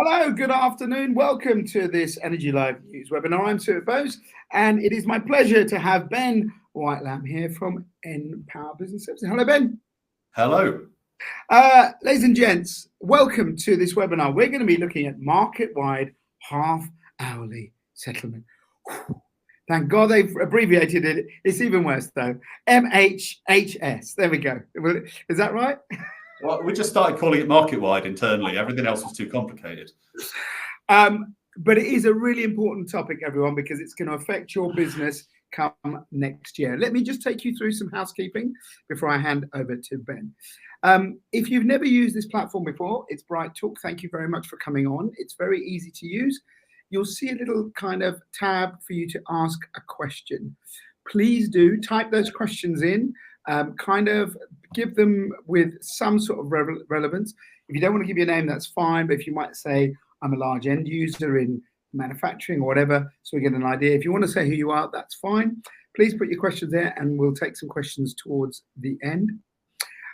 Hello, good afternoon. Welcome to this Energy Live News webinar. I'm Stuart Bose, and it is my pleasure to have Ben Whitelam here from npower Business Services. Hello, Ben. Hello. Ladies and gents, welcome to this webinar. We're going to be looking at market-wide half-hourly settlement. Thank God they've abbreviated it. It's even worse, though. MHHS. There we go. Is that right? Well, we just started calling it market-wide internally. Everything else was too complicated. But it is a really important topic, everyone, because it's going to affect your business come next year. Let me just take you through some housekeeping before I hand over to Ben. If you've never used this platform before, it's Bright Talk. Thank you very much for coming on. It's very easy to use. You'll see a little kind of tab for you to ask a question. Please do type those questions in. Kind of give them with some sort of relevance. If you don't want to give your name, that's fine. But if you might say, I'm a large end user in manufacturing or whatever, so we get an idea. If you want to say who you are, that's fine. Please put your questions there and we'll take some questions towards the end.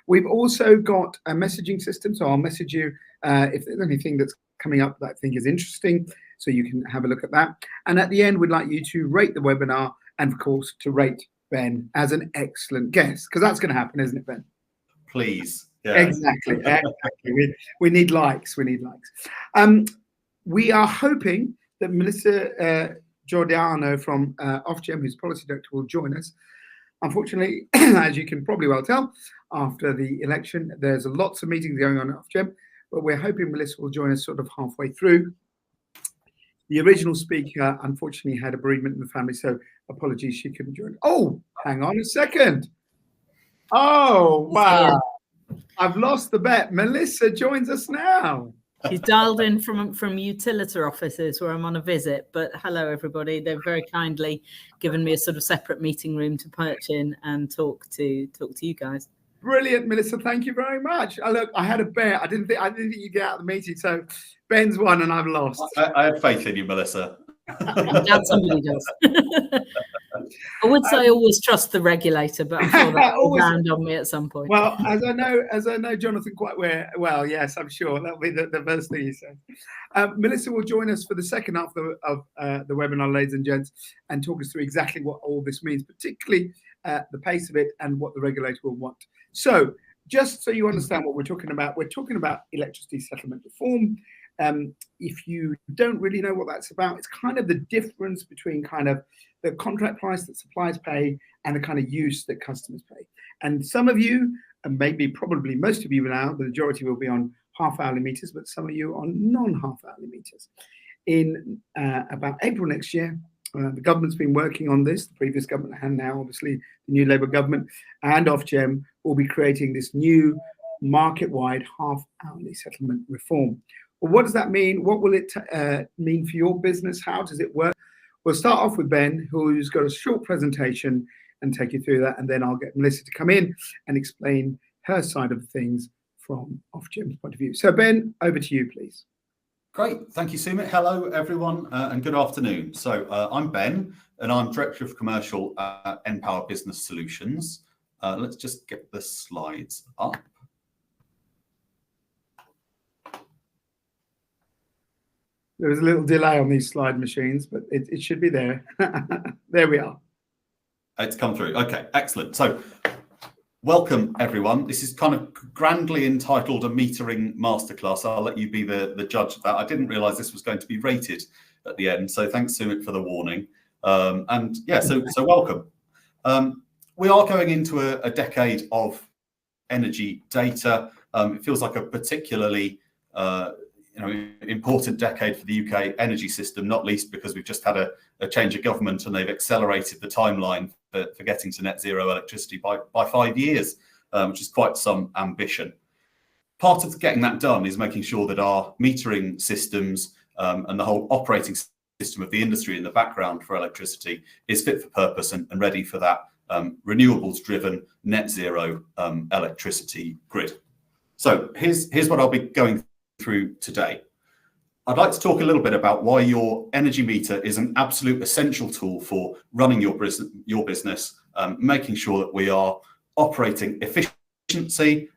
We've also got a messaging system, so I'll message you if there's anything that's coming up that I think is interesting, so you can have a look at that. And at the end, we'd like you to rate the webinar and, of course, to rate Ben as an excellent guest, because that's going to happen, isn't it, Ben? Please. Yeah. Exactly. We need likes. We need likes. We are hoping that Melissa Giordano from Ofgem, who's policy director, will join us. Unfortunately, as you can probably well tell, after the election, there's lots of meetings going on at Ofgem, but we're hoping Melissa will join us sort of halfway through. The original speaker, unfortunately, had a bereavement in the family, so apologies, she couldn't join. Oh, hang on a second. Oh, wow. I've lost the bet. Melissa joins us now. She's dialed in from utility offices where I'm on a visit. But hello, everybody. They've very kindly given me a sort of separate meeting room to perch in and talk to you guys. Brilliant, Melissa. Thank you very much. Look, I had a bet. I didn't think you'd get out of the meeting. So Ben's won and I've lost. I had faith in you, Melissa. I'm glad somebody does. I would say I always trust the regulator, but I'm sure that will land on me at some point. Well, as I know Jonathan quite well, yes, I'm sure that'll be the first thing he says. Melissa will join us for the second half of the webinar, ladies and gents, and talk us through exactly what all this means, particularly the pace of it and what the regulator will want. So, just so you understand what we're talking about electricity settlement reform. If you don't really know what that's about, it's kind of the difference between kind of the contract price that suppliers pay and the kind of use that customers pay. And some of you, and maybe probably most of you now, the majority will be on half-hourly meters, but some of you on non-half-hourly meters. In about April next year, the government's been working on this, the previous government and now obviously the new Labour government and Ofgem will be creating this new market-wide half-hourly settlement reform. Well, what does that mean? What will it mean for your business? How does it work? We'll start off with Ben, who's got a short presentation and take you through that. And then I'll get Melissa to come in and explain her side of things from Ofgem's point of view. So Ben, over to you, please. Great. Thank you, Sumit. Hello, everyone, and good afternoon. So I'm Ben, and I'm Director of Commercial at npower Business Solutions. Let's just get the slides up. There was a little delay on these slide machines, but it should be there. There we are. It's come through. Okay, excellent. So welcome, everyone. This is kind of grandly entitled a metering masterclass. I'll let you be the judge of that. I didn't realize this was going to be rated at the end. So thanks, Sumit, for the warning. And yeah, so welcome. We are going into a decade of energy data. It feels like a particularly important decade for the UK energy system, not least because we've just had a change of government and they've accelerated the timeline for getting to net zero electricity by 5 years, which is quite some ambition. Part of getting that done is making sure that our metering systems and the whole operating system of the industry in the background for electricity is fit for purpose and ready for that renewables-driven net zero electricity grid. So here's what I'll be going through today. I'd like to talk a little bit about why your energy meter is an absolute essential tool for running your business, making sure that we are operating efficiently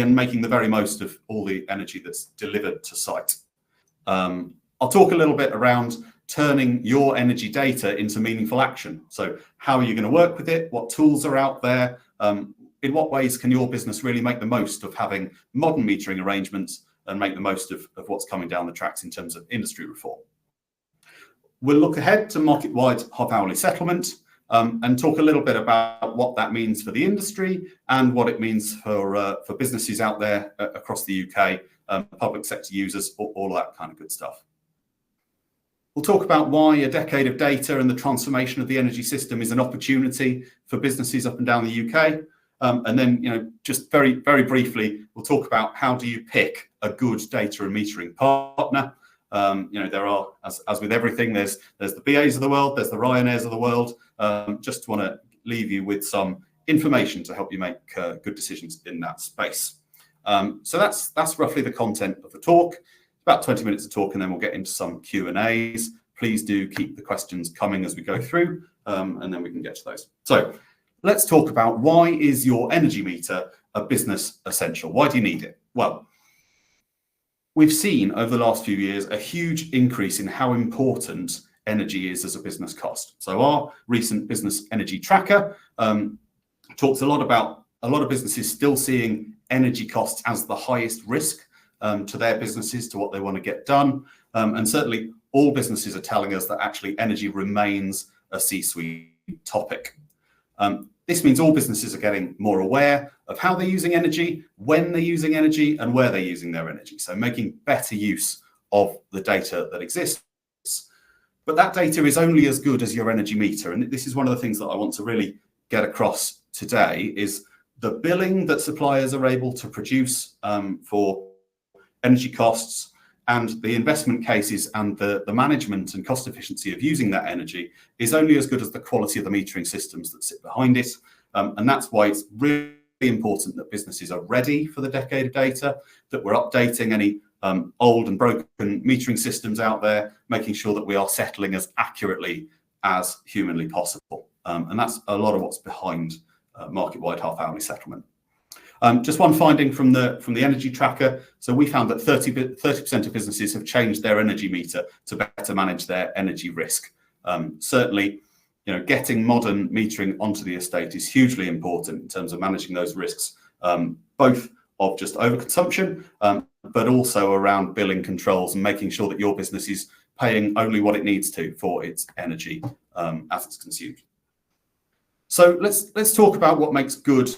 and making the very most of all the energy that's delivered to site. I'll talk a little bit around turning your energy data into meaningful action. So how are you going to work with it? What tools are out there? In what ways can your business really make the most of having modern metering arrangements and make the most of what's coming down the tracks in terms of industry reform? We'll look ahead to market-wide half-hourly settlement and talk a little bit about what that means for the industry and what it means for businesses out there across the UK, public sector users, all that kind of good stuff. We'll talk about why a decade of data and the transformation of the energy system is an opportunity for businesses up and down the UK. And then, just very, very briefly, we'll talk about how do you pick a good data and metering partner. There are, as with everything, there's the BAs of the world, there's the Ryanairs of the world. Just want to leave you with some information to help you make good decisions in that space. So that's roughly the content of the talk. About 20 minutes of talk, and then we'll get into some Q&As. Please do keep the questions coming as we go through, and then we can get to those. So let's talk about, why is your energy meter a business essential? Why do you need it? Well, we've seen over the last few years a huge increase in how important energy is as a business cost. So our recent business energy tracker talks a lot about a lot of businesses still seeing energy costs as the highest risk to their businesses, to what they want to get done. And certainly all businesses are telling us that actually energy remains a C-suite topic. This means all businesses are getting more aware of how they're using energy, when they're using energy, and where they're using their energy. So making better use of the data that exists. But that data is only as good as your energy meter. And this is one of the things that I want to really get across today, is the billing that suppliers are able to produce for energy costs, and the investment cases and the management and cost efficiency of using that energy is only as good as the quality of the metering systems that sit behind it. And that's why it's really important that businesses are ready for the decade of data, that we're updating any old and broken metering systems out there, making sure that we are settling as accurately as humanly possible. And that's a lot of what's behind market-wide half-hourly settlement. Just one finding from the energy tracker. So we found that 30% of businesses have changed their energy meter to better manage their energy risk. Certainly, getting modern metering onto the estate is hugely important in terms of managing those risks, both of just overconsumption, but also around billing controls and making sure that your business is paying only what it needs to for its energy as it's consumed. So let's talk about what makes good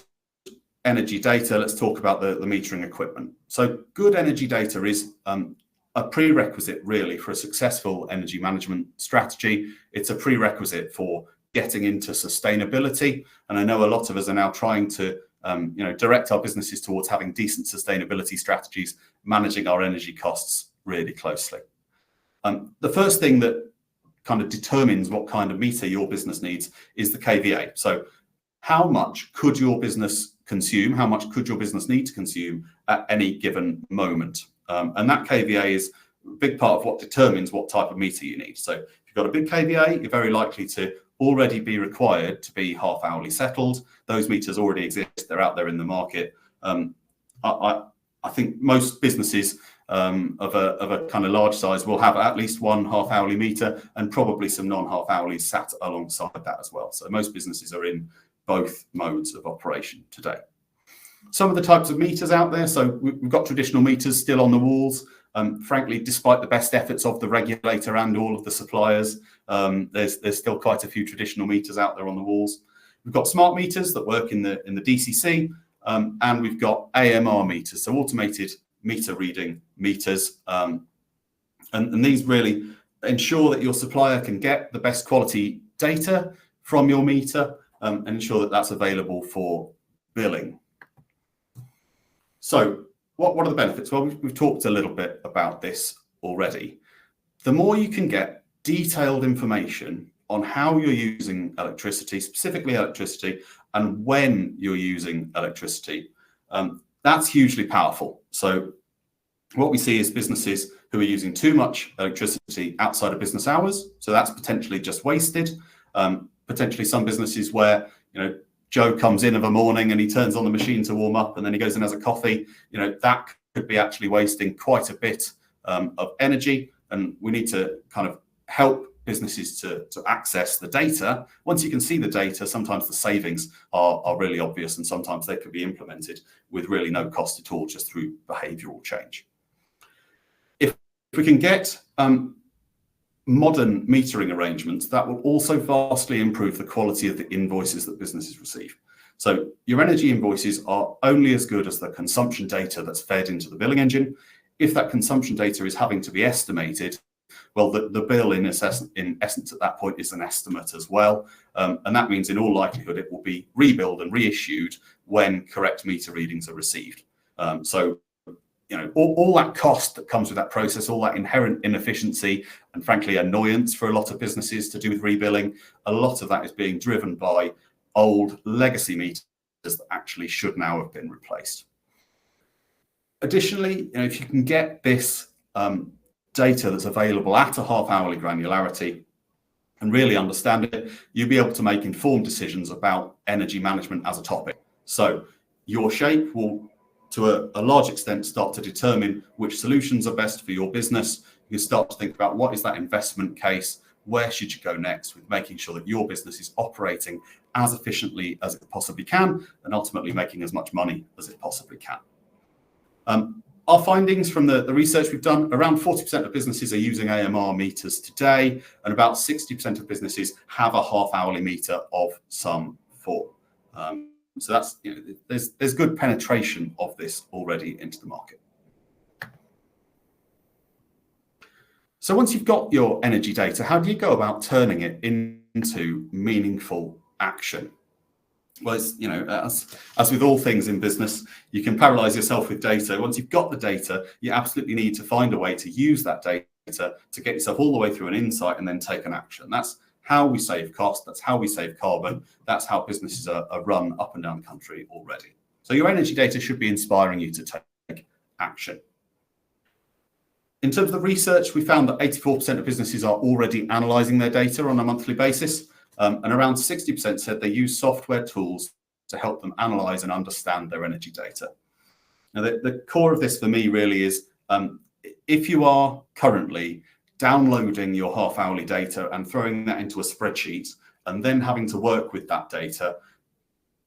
energy data. Let's talk about the metering equipment. So good energy data is a prerequisite really for a successful energy management strategy. It's a prerequisite for getting into sustainability. And I know a lot of us are now trying to direct our businesses towards having decent sustainability strategies, managing our energy costs really closely. The first thing that kind of determines what kind of meter your business needs is the KVA. So how much could your business consume? How much could your business need to consume at any given moment? And that KVA is a big part of what determines what type of meter you need. So if you've got a big KVA, you're very likely to already be required to be half-hourly settled. Those meters already exist. They're out there in the market. I think most businesses of a kind of large size will have at least one half-hourly meter and probably some non-half-hourly sat alongside that as well. So most businesses are in both modes of operation today. Some of the types of meters out there. So we've got traditional meters still on the walls. Frankly, despite the best efforts of the regulator and all of the suppliers, there's still quite a few traditional meters out there on the walls. We've got smart meters that work in the DCC, and we've got AMR meters, so automated meter reading meters. And these really ensure that your supplier can get the best quality data from your meter and ensure that that's available for billing. So what are the benefits? Well, we've talked a little bit about this already. The more you can get detailed information on how you're using electricity, specifically electricity, and when you're using electricity, that's hugely powerful. So what we see is businesses who are using too much electricity outside of business hours. So that's potentially just wasted. Potentially some businesses where, Joe comes in of a morning and he turns on the machine to warm up and then he goes and has a coffee, that could be actually wasting quite a bit of energy, and we need to kind of help businesses to access the data. Once you can see the data, sometimes the savings are really obvious, and sometimes they could be implemented with really no cost at all, just through behavioural change. If we can get modern metering arrangements, that will also vastly improve the quality of the invoices that businesses receive. So your energy invoices are only as good as the consumption data that's fed into the billing engine. If that consumption data is having to be estimated, well, the bill in essence at that point is an estimate as well. And that means in all likelihood it will be rebilled and reissued when correct meter readings are received. So, you know, all that cost that comes with that process, all that inherent inefficiency and frankly annoyance for a lot of businesses to do with rebilling, a lot of that is being driven by old legacy meters that actually should now have been replaced. Additionally, you know, if you can get this data that's available at a half-hourly granularity and really understand it, you'll be able to make informed decisions about energy management as a topic. So your shape will, to a large extent, start to determine which solutions are best for your business. You can start to think about what is that investment case, where should you go next, with making sure that your business is operating as efficiently as it possibly can and ultimately making as much money as it possibly can. Our findings from the research we've done, around 40% of businesses are using AMR meters today, and about 60% of businesses have a half-hourly meter of some form. So that's, you know, there's good penetration of this already into the market. So once you've got your energy data, how do you go about turning it into meaningful action? Well, it's, you know, as with all things in business, you can paralyze yourself with data. Once you've got the data, you absolutely need to find a way to use that data to get yourself all the way through an insight and then take an action. That's how we save cost. That's how we save carbon. That's how businesses are run up and down the country already. So your energy data should be inspiring you to take action. In terms of the research, we found that 84% of businesses are already analysing their data on a monthly basis. And around 60% said they use software tools to help them analyse and understand their energy data. Now, the core of this for me really is, if you are currently downloading your half-hourly data and throwing that into a spreadsheet and then having to work with that data,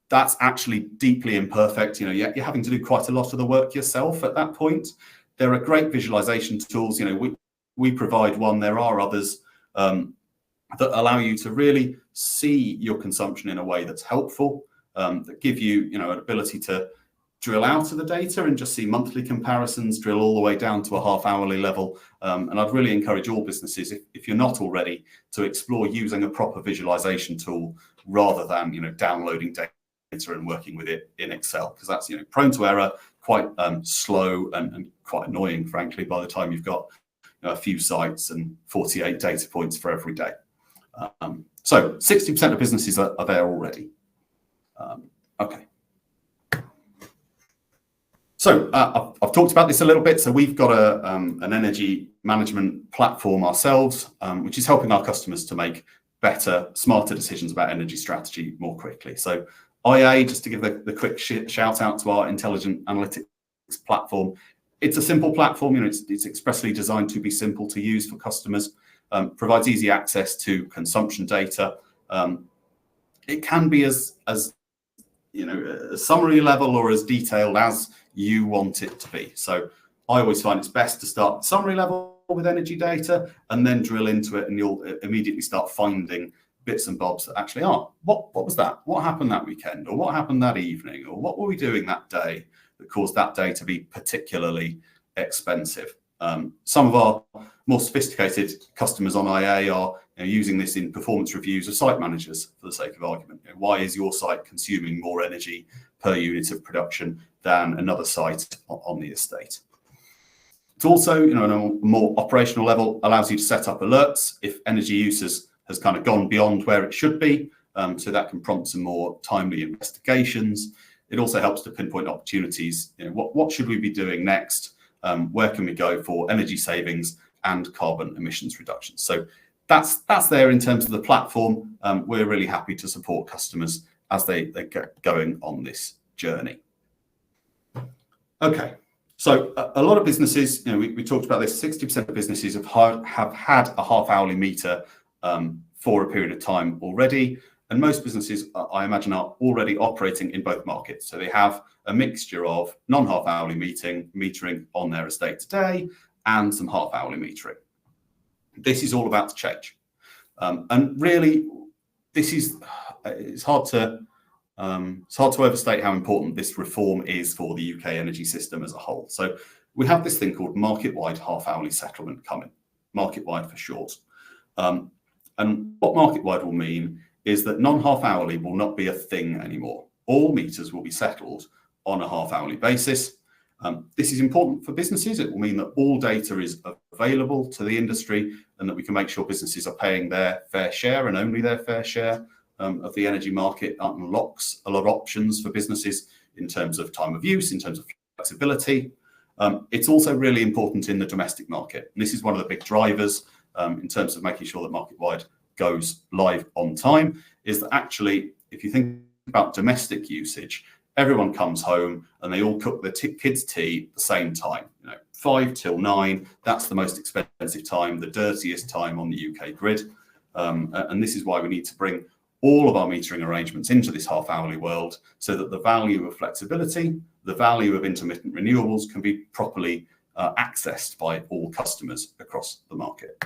that's actually deeply imperfect. You know, you're having to do quite a lot of the work yourself at that point. There are great visualization tools. You know, we provide one. There are others that allow you to really see your consumption in a way that's helpful, that give you, you know, an ability to drill out of the data and just see monthly comparisons, drill all the way down to a half-hourly level. And I'd really encourage all businesses, if you're not already, to explore using a proper visualization tool rather than, you know, downloading data and working with it in Excel, because that's, you know, prone to error, quite slow and quite annoying, frankly, by the time you've got, you know, a few sites and 48 data points for every day. So 60% of businesses are there already. Okay. So I've talked about this a little bit. So we've got an energy management platform ourselves, which is helping our customers to make better, smarter decisions about energy strategy more quickly. So IA, just to give the quick shout out to our intelligent analytics platform. It's a simple platform. You know, it's expressly designed to be simple to use for customers. Provides easy access to consumption data. It can be as you know, a summary level or as detailed as you want it to be. So I always find it's best to start summary level with energy data and then drill into it, and you'll immediately start finding bits and bobs that actually are, what was that? What happened that weekend? Or what happened that evening? Or what were we doing that day that caused that day to be particularly expensive? Some of our more sophisticated customers on IA are, you know, using this in performance reviews of site managers for the sake of argument. You know, why is your site consuming more energy per unit of production than another site on the estate? It's also, you know, on a more operational level, allows you to set up alerts if energy use has kind of gone beyond where it should be. So that can prompt some more timely investigations. It also helps to pinpoint opportunities. You know, what should we be doing next? Where can we go for energy savings and carbon emissions reductions? So that's there in terms of the platform. We're really happy to support customers as they get going on this journey. Okay, So a lot of businesses, we talked about this, 60% of businesses have had a half-hourly meter for a period of time already. And most businesses, I imagine, are already operating in both markets. So they have a mixture of non-half-hourly metering on their estate today and some half-hourly metering. This is all about to change. And really, it's hard to overstate how important this reform is for the UK energy system as a whole. So we have this thing called market-wide half-hourly settlement coming, market-wide for short. And what market-wide will mean is that non-half-hourly will not be a thing anymore. All meters will be settled on a half-hourly basis. This is important for businesses. It will mean that all data is available to the industry and that we can make sure businesses are paying their fair share and only their fair share of the energy market. Unlocks a lot of options for businesses in terms of time of use, in terms of flexibility. It's also really important in the domestic market. And this is one of the big drivers in terms of making sure that market-wide goes live on time, is that actually, if you think about domestic usage, everyone comes home and they all cook their kids' tea at the same time, 5 till 9. That's the most expensive time, the dirtiest time on the UK grid. And this is why we need to bring all of our metering arrangements into this half-hourly world so that the value of flexibility, the value of intermittent renewables can be properly accessed by all customers across the market.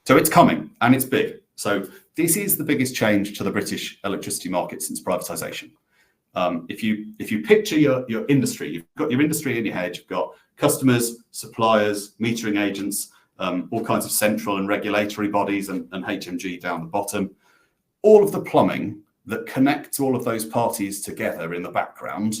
So it's coming and it's big. So this is the biggest change to the British electricity market since privatisation. If you picture your industry, you've got your industry in your head, you've got customers, suppliers, metering agents, all kinds of central and regulatory bodies and HMG down the bottom. All of the plumbing that connects all of those parties together in the background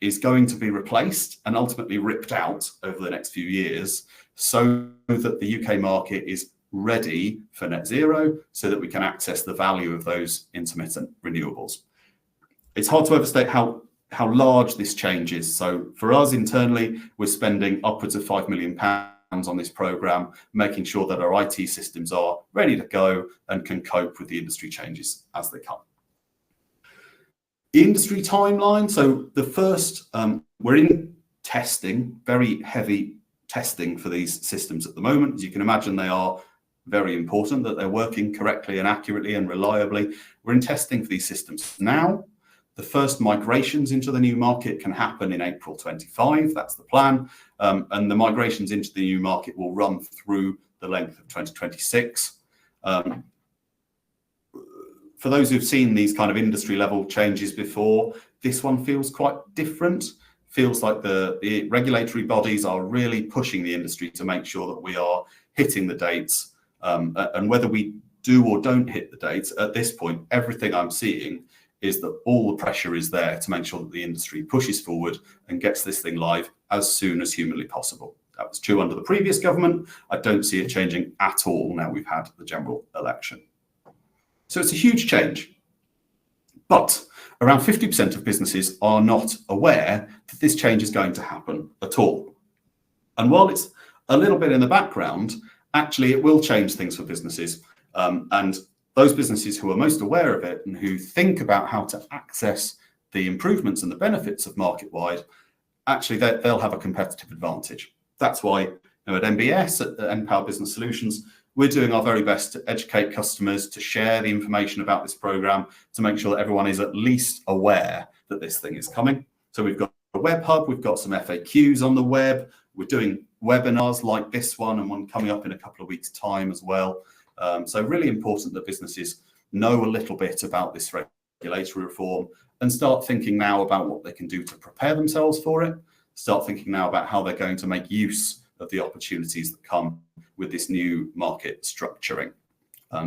is going to be replaced and ultimately ripped out over the next few years so that the UK market is ready for net zero so that we can access the value of those intermittent renewables. It's hard to overstate how large this change is. So for us internally, we're spending upwards of £5 million on this programme, making sure that our IT systems are ready to go and can cope with the industry changes as they come. The industry timeline. So the first, we're in testing, very heavy testing for these systems at the moment. As you can imagine, they are very important that they're working correctly and accurately and reliably. We're in testing for these systems now. The first migrations into the new market can happen in April 25. That's the plan. And the migrations into the new market will run through the length of 2026. For those who've seen these kind of industry level changes before, this one feels quite different. Feels like the regulatory bodies are really pushing the industry to make sure that we are hitting the dates. And whether we do or don't hit the dates, at this point, everything I'm seeing is that all the pressure is there to make sure that the industry pushes forward and gets this thing live as soon as humanly possible. That was true under the previous government. I don't see it changing at all now we've had the general election. So it's a huge change. But around 50% of businesses are not aware that this change is going to happen at all. And while it's a little bit in the background, actually it will change things for businesses. And those businesses who are most aware of it and who think about how to access the improvements and the benefits of market-wide, actually they'll have a competitive advantage. That's why at NBS, at npower Business Solutions, we're doing our very best to educate customers, to share the information about this programme, to make sure that everyone is at least aware that this thing is coming. So we've got a web hub, we've got some FAQs on the web, we're doing webinars like this one and one coming up in a couple of weeks' time as well. So really important that businesses know a little bit about this regulatory reform and start thinking now about what they can do to prepare themselves for it. Start thinking now about how they're going to make use of the opportunities that come with this new market structuring.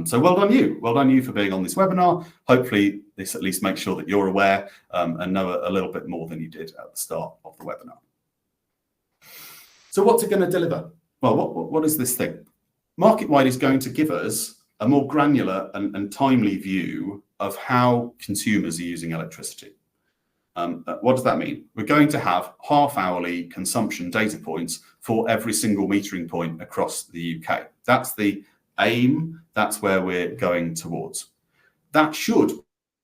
So well done you for being on this webinar. Hopefully this at least makes sure that you're aware and know a little bit more than you did at the start of the webinar. So what's it going to deliver? Well, what is this thing? Market-wide is going to give us a more granular and timely view of how consumers are using electricity. What does that mean? We're going to have half-hourly consumption data points for every single metering point across the UK. That's the aim. That's where we're going towards. That should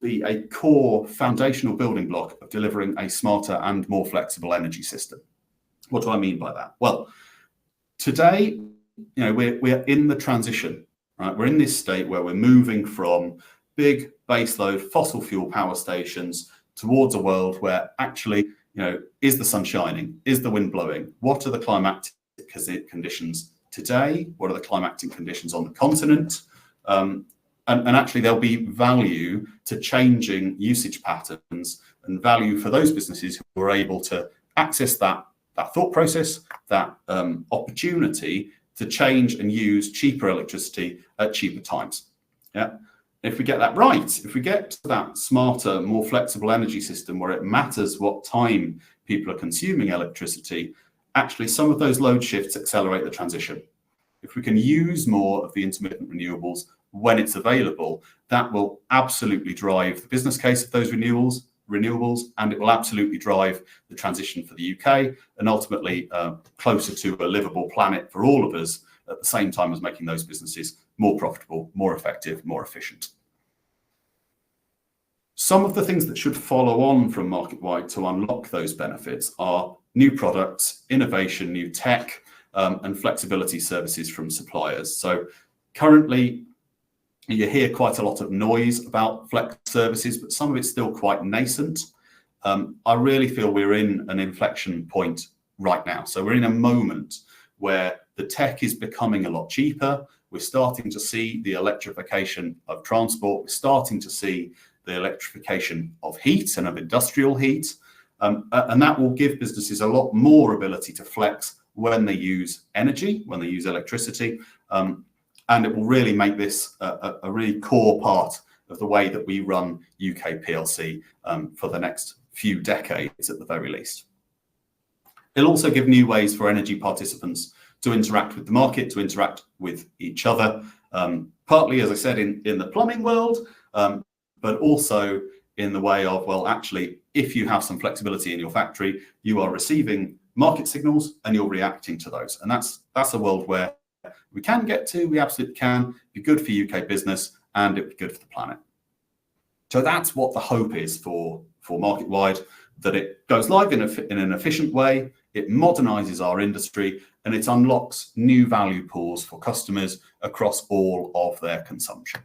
be a core foundational building block of delivering a smarter and more flexible energy system. What do I mean by that? Well, today, we're in the transition, right? We're in this state where we're moving from big baseload fossil fuel power stations towards a world where actually, is the sun shining? Is the wind blowing? What are the climatic conditions today? What are the climatic conditions on the continent? And actually, there'll be value to changing usage patterns and value for those businesses who are able to access that thought process, that opportunity to change and use cheaper electricity at cheaper times. Yeah. If we get that right, if we get to that smarter, more flexible energy system where it matters what time people are consuming electricity, actually some of those load shifts accelerate the transition. If we can use more of the intermittent renewables when it's available, that will absolutely drive the business case of those renewables, and it will absolutely drive the transition for the UK and ultimately closer to a livable planet for all of us, at the same time as making those businesses more profitable, more effective, more efficient. Some of the things that should follow on from market-wide to unlock those benefits are new products, innovation, new tech, and flexibility services from suppliers. So currently, you hear quite a lot of noise about flex services, but some of it's still quite nascent. I really feel we're in an inflection point right now. So we're in a moment where the tech is becoming a lot cheaper. We're starting to see the electrification of transport. We're starting to see the electrification of heat and of industrial heat. And that will give businesses a lot more ability to flex when they use energy, when they use electricity. And it will really make this a really core part of the way that we run UK PLC for the next few decades at the very least. It'll also give new ways for energy participants to interact with the market, to interact with each other, partly, as I said, in the plumbing world, but also in the way of, well, actually, if you have some flexibility in your factory, you are receiving market signals and you're reacting to those. And that's a world where we can get to, we absolutely can, be good for UK business, and it'd be good for the planet. So that's what the hope is for market-wide, that it goes live in an efficient way, it modernizes our industry, and it unlocks new value pools for customers across all of their consumption.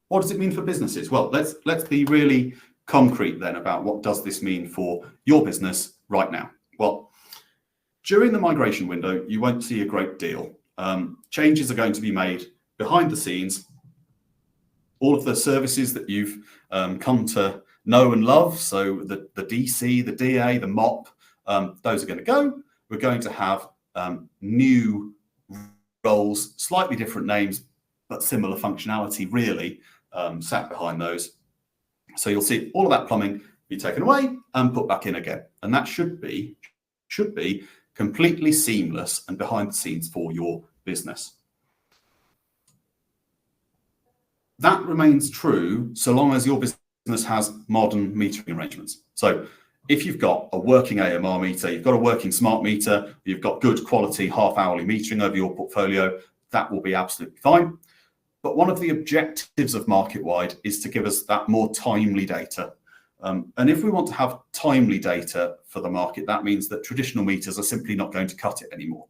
What does it mean for businesses? Well, let's be really concrete then about what does this mean for your business right now. Well, during the migration window, you won't see a great deal. Changes are going to be made behind the scenes. All of the services that you've come to know and love, so the DC, the DA, the MOP, those are going to go. We're going to have new roles, slightly different names, but similar functionality really sat behind those. So you'll see all of that plumbing be taken away and put back in again. And that should be completely seamless and behind the scenes for your business. That remains true so long as your business has modern metering arrangements. So if you've got a working AMR meter, you've got a working smart meter, you've got good quality half-hourly metering over your portfolio, that will be absolutely fine. But one of the objectives of market-wide is to give us that more timely data. And if we want to have timely data for the market, that means that traditional meters are simply not going to cut it anymore.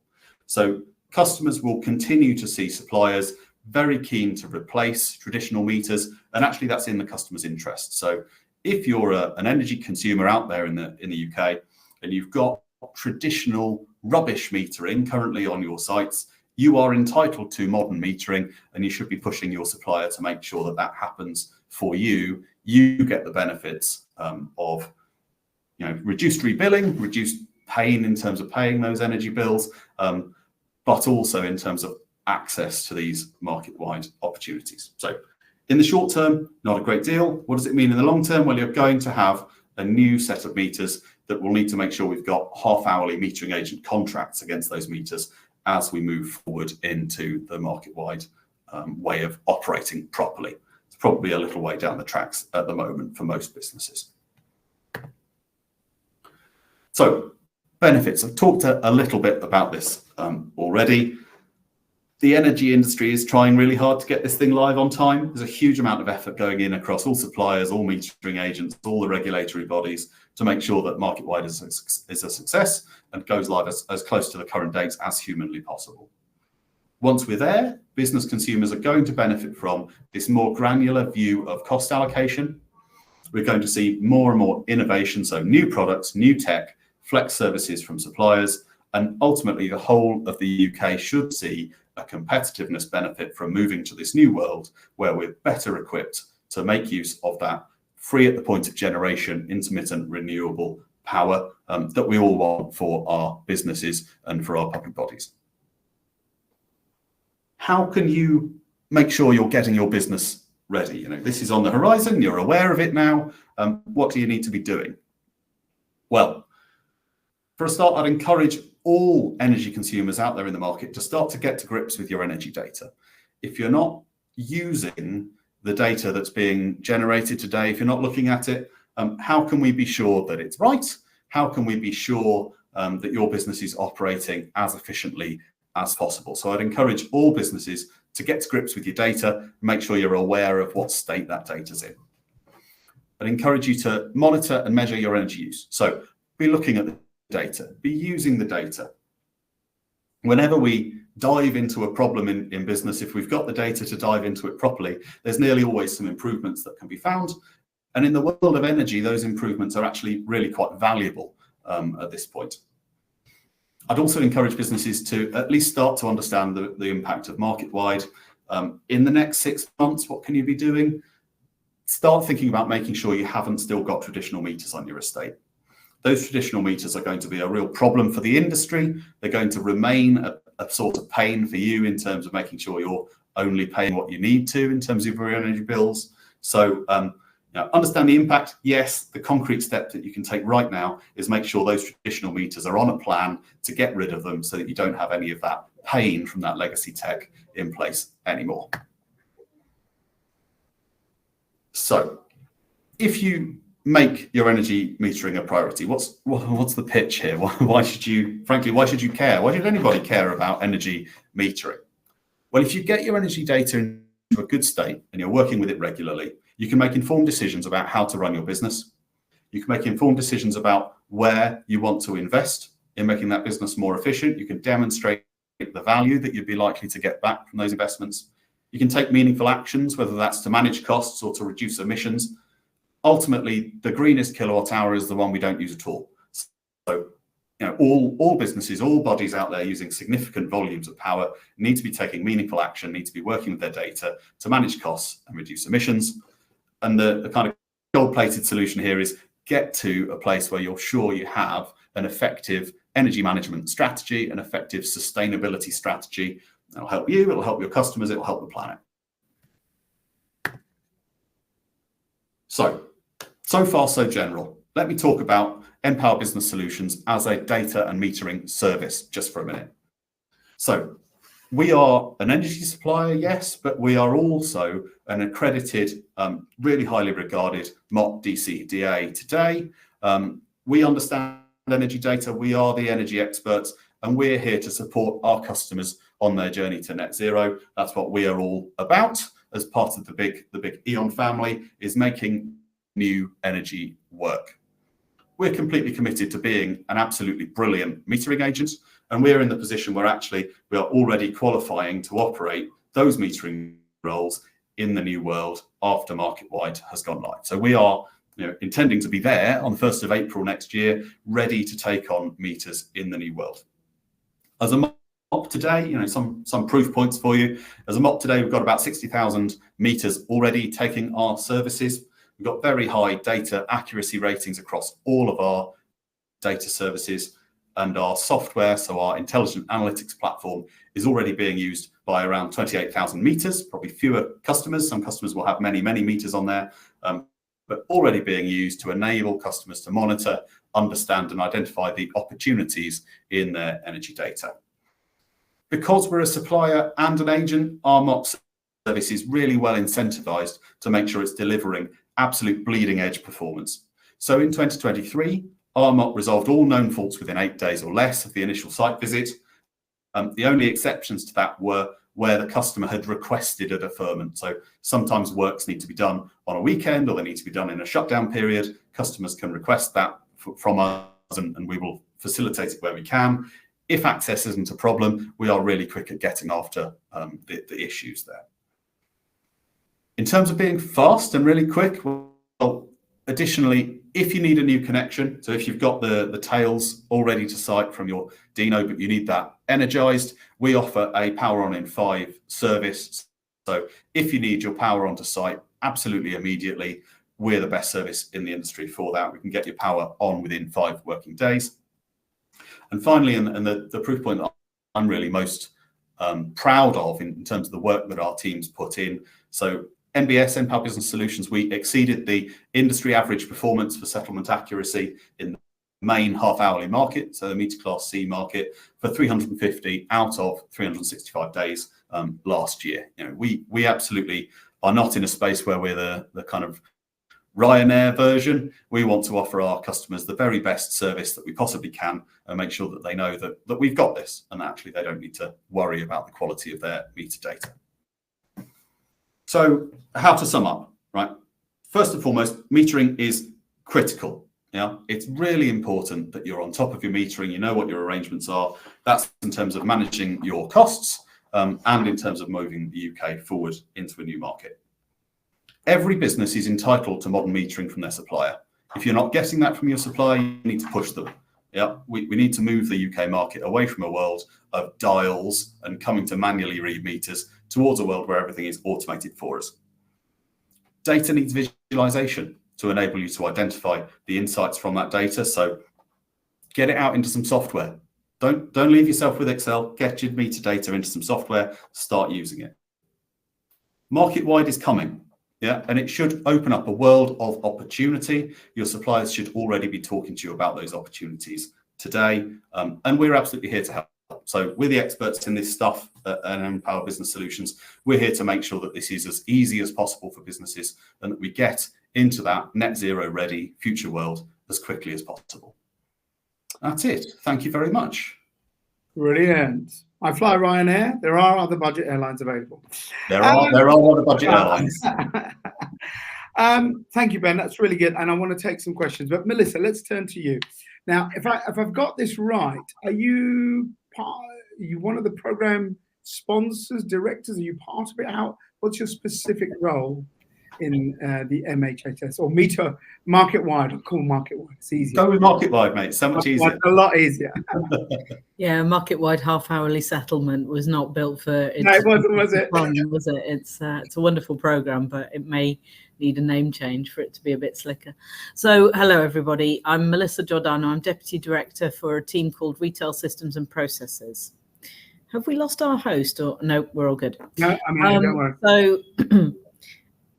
So customers will continue to see suppliers very keen to replace traditional meters, and actually that's in the customer's interest. So if you're an energy consumer out there in the UK and you've got traditional rubbish metering currently on your sites, you are entitled to modern metering, and you should be pushing your supplier to make sure that that happens for you. You get the benefits of reduced rebilling, reduced pain in terms of paying those energy bills, but also in terms of access to these market-wide opportunities. So in the short term, not a great deal. What does it mean in the long term? Well, you're going to have a new set of meters that will need to make sure we've got half-hourly metering agent contracts against those meters as we move forward into the market-wide way of operating properly. It's probably a little way down the tracks at the moment for most businesses. So benefits. I've talked a little bit about this already. The energy industry is trying really hard to get this thing live on time. There's a huge amount of effort going in across all suppliers, all metering agents, all the regulatory bodies to make sure that market-wide is a success and goes live as close to the current dates as humanly possible. Once we're there, business consumers are going to benefit from this more granular view of cost allocation. We're going to see more and more innovation, so new products, new tech, flex services from suppliers, and ultimately the whole of the UK should see a competitiveness benefit from moving to this new world where we're better equipped to make use of that free at the point of generation, intermittent renewable power that we all want for our businesses and for our public bodies. How can you make sure you're getting your business ready? You know, this is on the horizon, you're aware of it now. What do you need to be doing? Well, for a start, I'd encourage all energy consumers out there in the market to start to get to grips with your energy data. If you're not using the data that's being generated today, if you're not looking at it, how can we be sure that it's right? How can we be sure that your business is operating as efficiently as possible? So I'd encourage all businesses to get to grips with your data, make sure you're aware of what state that data's in. I'd encourage you to monitor and measure your energy use. So be looking at the data, be using the data. Whenever we dive into a problem in business, if we've got the data to dive into it properly, there's nearly always some improvements that can be found. And in the world of energy, those improvements are actually really quite valuable at this point. I'd also encourage businesses to at least start to understand the impact of market-wide. In the next 6 months, what can you be doing? Start thinking about making sure you haven't still got traditional meters on your estate. Those traditional meters are going to be a real problem for the industry. They're going to remain a sort of pain for you in terms of making sure you're only paying what you need to in terms of your energy bills. So understand the impact. Yes, the concrete step that you can take right now is make sure those traditional meters are on a plan to get rid of them so that you don't have any of that pain from that legacy tech in place anymore. So if you make your energy metering a priority, what's the pitch here? Why should you care? Why should anybody care about energy metering? Well, if you get your energy data into a good state and you're working with it regularly, you can make informed decisions about how to run your business. You can make informed decisions about where you want to invest in making that business more efficient. You can demonstrate the value that you'd be likely to get back from those investments. You can take meaningful actions, whether that's to manage costs or to reduce emissions. Ultimately, the greenest kilowatt hour is the one we don't use at all. So, all businesses, all bodies out there using significant volumes of power need to be taking meaningful action, need to be working with their data to manage costs and reduce emissions. And the kind of gold-plated solution here is get to a place where you're sure you have an effective energy management strategy, an effective sustainability strategy. It'll help you, it'll help your customers, it'll help the planet. So far, so general. Let me talk about npower Business Solutions as a data and metering service just for a minute. So we are an energy supplier, yes, but we are also an accredited, really highly regarded MOT DCDA today. We understand energy data, we are the energy experts, and we're here to support our customers on their journey to net zero. That's what we are all about as part of the big E.ON family, is making new energy work. We're completely committed to being an absolutely brilliant metering agent, and we're in the position where actually we are already qualifying to operate those metering roles in the new world after market-wide has gone live. So we are intending to be there on the 1st of April next year, ready to take on meters in the new world. As a MOP today, some proof points for you. As a MOP today, we've got about 60,000 meters already taking our services. We've got very high data accuracy ratings across all of our data services, and our software, so our intelligent analytics platform, is already being used by around 28,000 meters, probably fewer customers. Some customers will have many, many meters on there, but already being used to enable customers to monitor, understand and identify the opportunities in their energy data. Because we're a supplier and an agent, our MOP service is really well incentivized to make sure it's delivering absolute bleeding edge performance. So in 2023, our MOP resolved all known faults within 8 days or less of the initial site visit. The only exceptions to that were where the customer had requested a deferment. So sometimes works need to be done on a weekend, or they need to be done in a shutdown period. Customers can request that from us, and we will facilitate it where we can. If access isn't a problem, we are really quick at getting after the issues there. In terms of being fast and really quick, well, additionally, if you need a new connection, so if you've got the tails all ready to site from your Dino, but you need that energized, we offer a power on in 5 service. So if you need your power onto site absolutely immediately, we're the best service in the industry for that. We can get your power on within 5 working days. And finally, and the proof point that I'm really most proud of in terms of the work that our teams put in. So NBS, npower Business Solutions, we exceeded the industry average performance for settlement accuracy in the main half-hourly market, so the meter class C market, for 350 out of 365 days last year. You know, we absolutely are not in a space where we're the kind of Ryanair version. We want to offer our customers the very best service that we possibly can and make sure that they know that we've got this, and actually they don't need to worry about the quality of their meter data. So how to sum up, right? First and foremost, metering is critical. Yeah, it's really important that you're on top of your metering, you know what your arrangements are. That's in terms of managing your costs and in terms of moving the UK forward into a new market. Every business is entitled to modern metering from their supplier. If you're not getting that from your supplier, you need to push them. Yeah, we need to move the UK market away from a world of dials and coming to manually read meters towards a world where everything is automated for us. Data needs visualization to enable you to identify the insights from that data. So get it out into some software. Don't leave yourself with Excel. Get your meter data into some software, start using it. Market-wide is coming. Yeah, and it should open up a world of opportunity. Your suppliers should already be talking to you about those opportunities today, and we're absolutely here to help. So we're the experts in this stuff at npower Business Solutions. We're here to make sure that this is as easy as possible for businesses and that we get into that net zero ready future world as quickly as possible. That's it. Thank you very much. Brilliant. I fly Ryanair. There are other budget airlines available. There are other budget airlines. Thank you, Ben. That's really good. And I want to take some questions. But Melissa, let's turn to you. Now, if I've got this right, are you one of the program sponsors, directors? Are you part of it? What's your specific role in the MHHS or meter market-wide? I'll call market-wide. It's easier. Go with market-wide, mate. So much easier. A lot easier. Yeah, market-wide half-hourly settlement was not built for. No, it wasn't, was it? Was it? It's a wonderful program, but it may need a name change for it to be a bit slicker. So, hello everybody. I'm Melissa Giordano. I'm Deputy Director for a team called Retail Systems and Processes. Have we lost our host? Or no, we're all good. No, I mean, don't worry. So.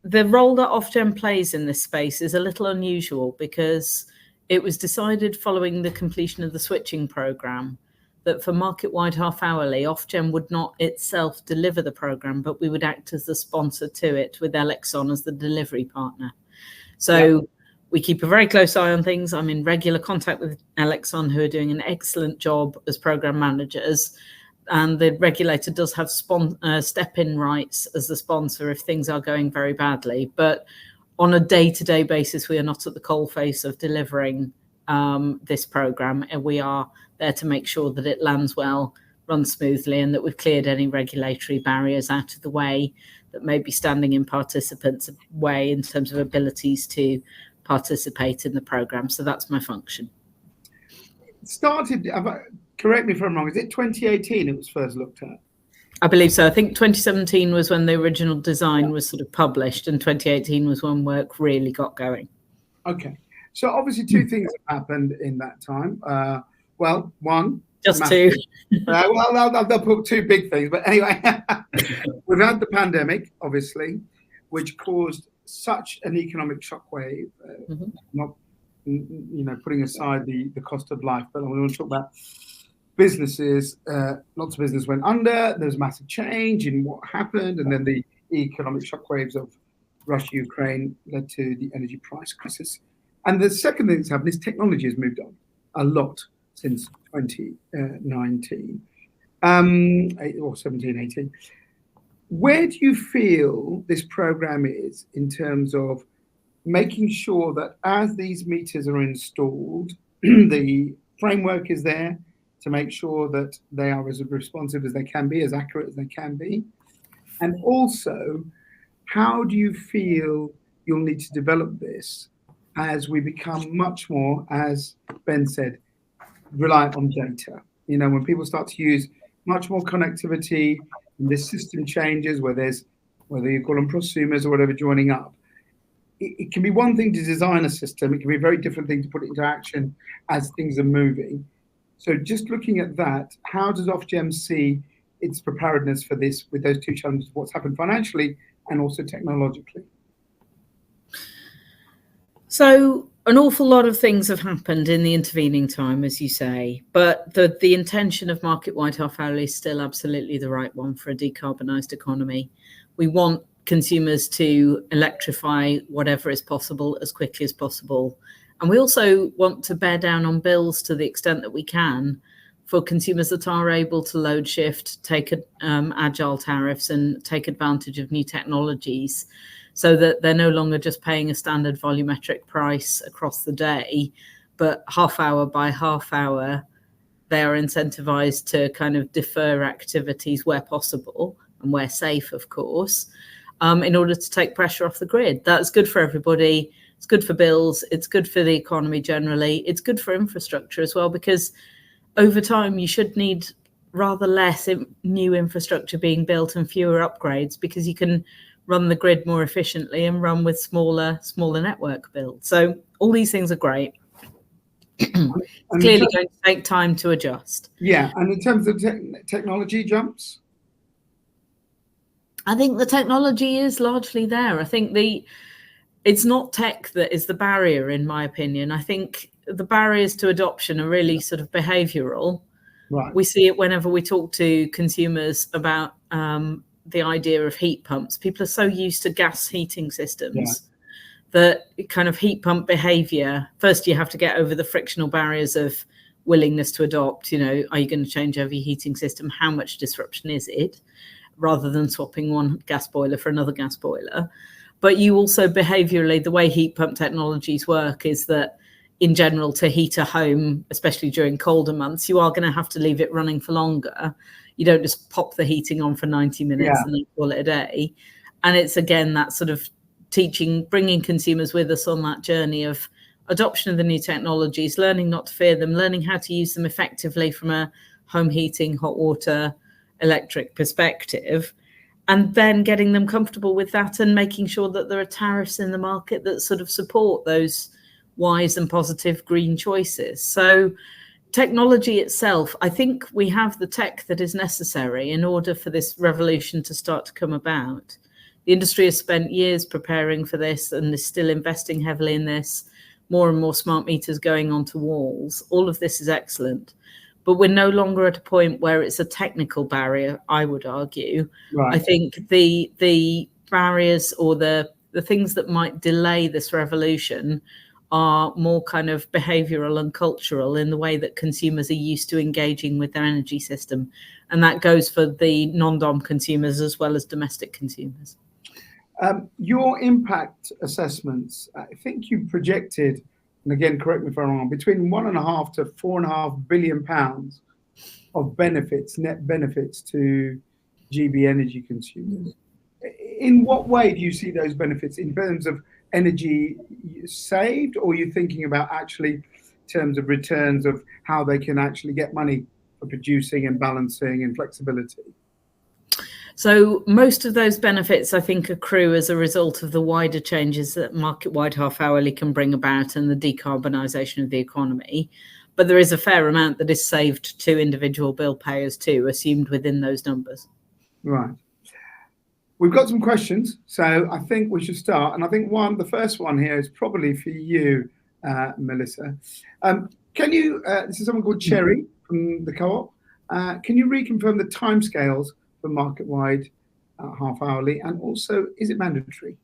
The role that Ofgem plays in this space is a little unusual because it was decided following the completion of the switching programme that for market-wide half-hourly, Ofgem would not itself deliver the programme, but we would act as the sponsor to it with Elexon as the delivery partner. So we keep a very close eye on things. I'm in regular contact with Elexon, who are doing an excellent job as programme managers. And the regulator does have step-in rights as the sponsor if things are going very badly. But on a day-to-day basis, we are not at the coalface of delivering this programme. And we are there to make sure that it lands well, runs smoothly, and that we've cleared any regulatory barriers out of the way that may be standing in participants' way in terms of abilities to participate in the programme. So that's my function. Correct me if I'm wrong, is it 2018 it was first looked at? I believe so. I think 2017 was when the original design was sort of published, and 2018 was when work really got going. Okay. So obviously 2 things have happened in that time. Well, one. Just massive. 2. Well, they'll put 2 big things. But anyway, we've had the pandemic, obviously, which caused such an economic shockwave, not putting aside the cost of life, but I want to talk about businesses. Lots of business went under. There's massive change in what happened, and then the economic shockwaves of Russia, Ukraine led to the energy price crisis. And the second thing that's happened is technology has moved on a lot since 2019 or 17, 18. Where do you feel this program is in terms of making sure that as these meters are installed, the framework is there to make sure that they are as responsive as they can be, as accurate as they can be? And also, how do you feel you'll need to develop this as we become much more, as Ben said, reliant on data? You know, when people start to use much more connectivity and this system changes, where there's, whether you call them prosumers or whatever, joining up, it can be one thing to design a system. It can be a very different thing to put it into action as things are moving. So just looking at that, how does Ofgem see its preparedness for this with those two challenges, what's happened financially and also technologically? So an awful lot of things have happened in the intervening time, as you say, but the intention of market-wide half-hourly is still absolutely the right one for a decarbonised economy. We want consumers to electrify whatever is possible as quickly as possible. And we also want to bear down on bills to the extent that we can for consumers that are able to load shift, take agile tariffs and take advantage of new technologies, so that they're no longer just paying a standard volumetric price across the day, but half hour by half hour, they are incentivized to kind of defer activities where possible and where safe, of course, in order to take pressure off the grid. That's good for everybody. It's good for bills. It's good for the economy generally. It's good for infrastructure as well, because over time you should need rather less new infrastructure being built and fewer upgrades, because you can run the grid more efficiently and run with smaller network builds. So all these things are great. Clearly going to take time to adjust. Yeah, and in terms of technology jumps? I think the technology is largely there. I think it's not tech that is the barrier, in my opinion. I think the barriers to adoption are really sort of behavioural. Right. We see it whenever we talk to consumers about the idea of heat pumps. People are so used to gas heating systems that kind of heat pump behaviour, first you have to get over the frictional barriers of willingness to adopt. You know, are you going to change over your heating system? How much disruption is it? Rather than swapping one gas boiler for another gas boiler. But you also behaviourally, the way heat pump technologies work is that in general, to heat a home, especially during colder months, you are going to have to leave it running for longer. You don't just pop the heating on for 90 minutes and then call it a day. And it's, again, that sort of bringing consumers with us on that journey of adoption of the new technologies, learning not to fear them, learning how to use them effectively from a home heating, hot water, electric perspective, and then getting them comfortable with that and making sure that there are tariffs in the market that sort of support those wise and positive green choices. So technology itself, I think we have the tech that is necessary in order for this revolution to start to come about. The industry has spent years preparing for this and is still investing heavily in this. More and more smart meters going onto walls. All of this is excellent. But we're no longer at a point where it's a technical barrier, I would argue. Right. I think the barriers or the things that might delay this revolution are more kind of behavioral and cultural in the way that consumers are used to engaging with their energy system. And that goes for the non-dom consumers as well as domestic consumers. Your impact assessments, I think you projected, and again, correct me if I'm wrong, between £1.5 to £4.5 billion of benefits, net benefits to GB energy consumers. In what way do you see those benefits in terms of energy saved, or are you thinking about actually in terms of returns of how they can actually get money for producing and balancing and flexibility? So most of those benefits, I think, accrue as a result of the wider changes that market-wide half-hourly can bring about and the decarbonisation of the economy. But there is a fair amount that is saved to individual bill payers too, assumed within those numbers. Right. We've got some questions, so I think we should start. And I think the first one here is probably for you, Melissa. Can you, this is someone called Cherry from the Co-op. Can you reconfirm the timescales for market-wide half-hourly, and also is it mandatory?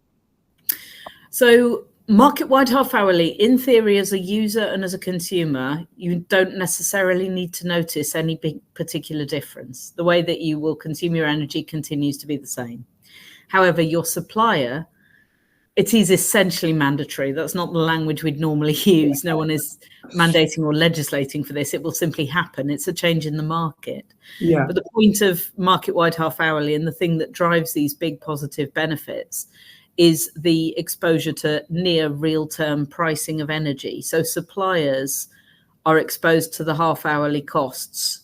So Market-wide half-hourly, in theory, as a user and as a consumer, you don't necessarily need to notice any big particular difference. The way that you will consume your energy continues to be the same. However, your supplier, it is essentially mandatory. That's not the language we'd normally use. No one is mandating or legislating for this. It will simply happen. It's a change in the market. Yeah. But the point of market-wide half-hourly, and the thing that drives these big positive benefits, is the exposure to near real-term pricing of energy. So suppliers are exposed to the half-hourly costs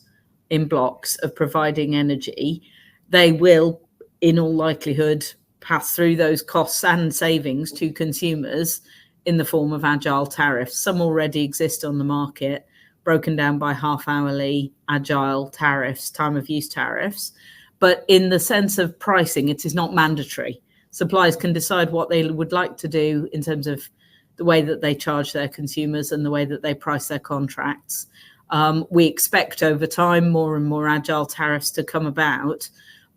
in blocks of providing energy. They will, in all likelihood, pass through those costs and savings to consumers in the form of agile tariffs. Some already exist on the market, broken down by half-hourly agile tariffs, time of use tariffs. But in the sense of pricing, it is not mandatory. Suppliers can decide what they would like to do in terms of the way that they charge their consumers and the way that they price their contracts. We expect over time more and more agile tariffs to come about,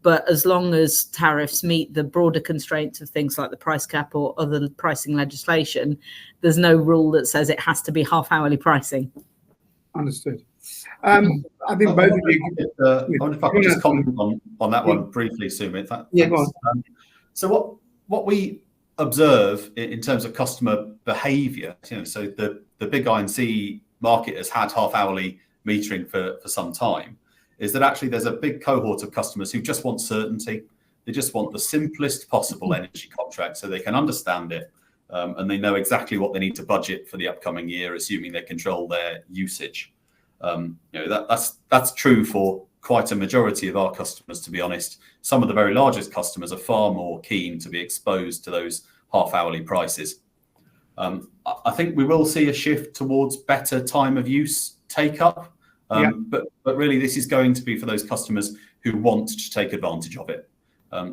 but as long as tariffs meet the broader constraints of things like the price cap or other pricing legislation, there's no rule that says it has to be half-hourly pricing. Understood. I think both of you. I wonder if I could just comment on that one briefly, Sumit. Yeah, go on. So what we observe in terms of customer behaviour, so the big I&C market has had half-hourly metering for some time, is that actually there's a big cohort of customers who just want certainty. They just want the simplest possible energy contract so they can understand it, and they know exactly what they need to budget for the upcoming year, assuming they control their usage. That's true for quite a majority of our customers, to be honest. Some of the very largest customers are far more keen to be exposed to those half-hourly prices. I think we will see a shift towards better time of use take up, but really this is going to be for those customers who want to take advantage of it.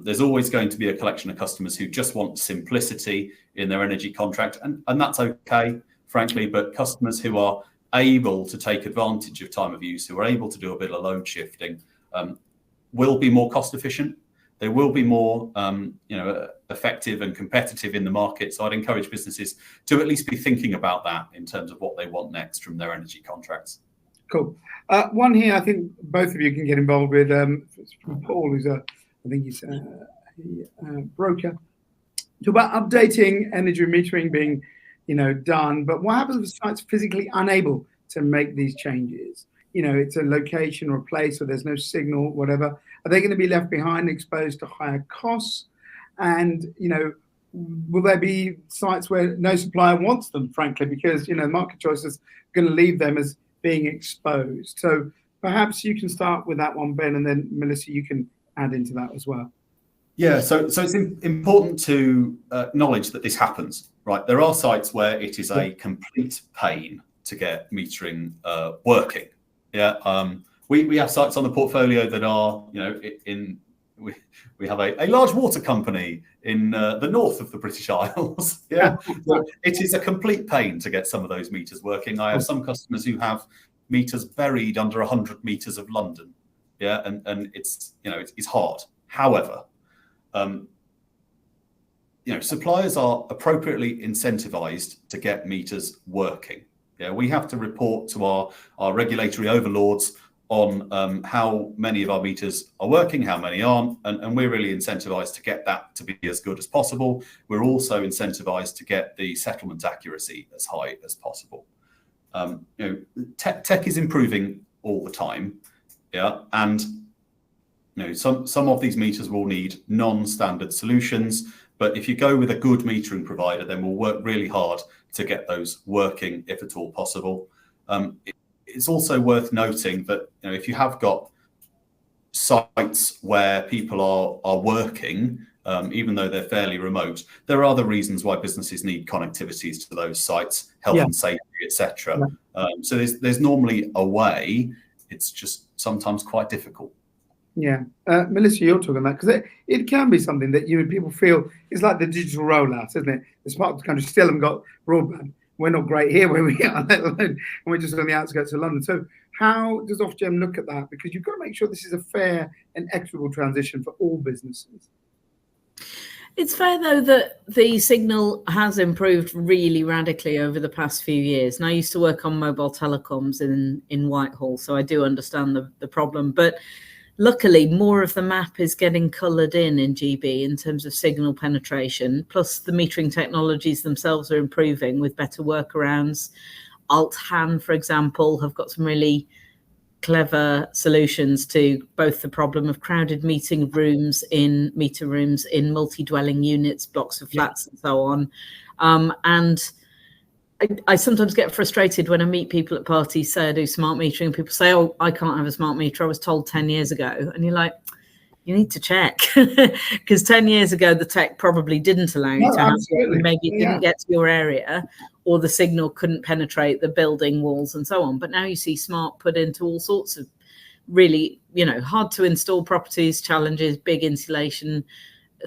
There's always going to be a collection of customers who just want simplicity in their energy contract, and that's okay, frankly, but customers who are able to take advantage of time of use, who are able to do a bit of load shifting, will be more cost efficient. They will be more effective and competitive in the market. So I'd encourage businesses to at least be thinking about that in terms of what they want next from their energy contracts. Cool. One here, I think both of you can get involved with. It's from Paul, who's I think he's a broker. Talk about updating energy metering being done, but what happens if sites physically unable to make these changes? It's a location or a place where there's no signal, whatever. Are they going to be left behind, exposed to higher costs? And, will there be sites where no supplier wants them, frankly, because, market choice is going to leave them as being exposed? So perhaps you can start with that one, Ben, and then Melissa, you can add into that as well. Yeah, so it's important to acknowledge that this happens, right? There are sites where it is a complete pain to get metering working. Yeah, we have sites on the portfolio that are, we have a large water company in the north of the British Isles. Yeah, so it is a complete pain to get some of those meters working. I have some customers who have meters buried under 100 meters of London. Yeah, and it's it's hard. However, suppliers are appropriately incentivized to get meters working. Yeah, we have to report to our regulatory overlords on how many of our meters are working, how many aren't, and we're really incentivized to get that to be as good as possible. We're also incentivized to get the settlement accuracy as high as possible. Tech is improving all the time. Yeah, and some of these meters will need non-standard solutions, but if you go with a good metering provider, then we'll work really hard to get those working if at all possible. It's also worth noting that if you have got sites where people are working, even though they're fairly remote, there are other reasons why businesses need connectivities to those sites, health and safety, etc. So there's normally a way. It's just sometimes quite difficult. Yeah, Melissa, you're talking about, because it can be something that people feel is like the digital rollout, isn't it? This part of the country still haven't got broadband. We're not great here where we are, let alone, and we're just on the outskirts of London. So how does Ofgem look at that? Because you've got to make sure this is a fair and equitable transition for all businesses. It's fair, though, that the signal has improved really radically over the past few years. And I used to work on mobile telecoms in Whitehall, so I do understand the problem. But luckily, more of the map is getting coloured in GB in terms of signal penetration. Plus, the metering technologies themselves are improving with better workarounds. Alt-HAN, for example, have got some really clever solutions to both the problem of crowded meter rooms in multi-dwelling units, blocks of flats, and so on. And I sometimes get frustrated when I meet people at parties, say I do smart metering, people say, oh, I can't have a smart meter, I was told 10 years ago. And you're like, you need to check, because 10 years ago, the tech probably didn't allow you to have it. Maybe it didn't get to your area, or the signal couldn't penetrate the building walls and so on. But now you see smart put into all sorts of really, hard to install properties, challenges, big insulation,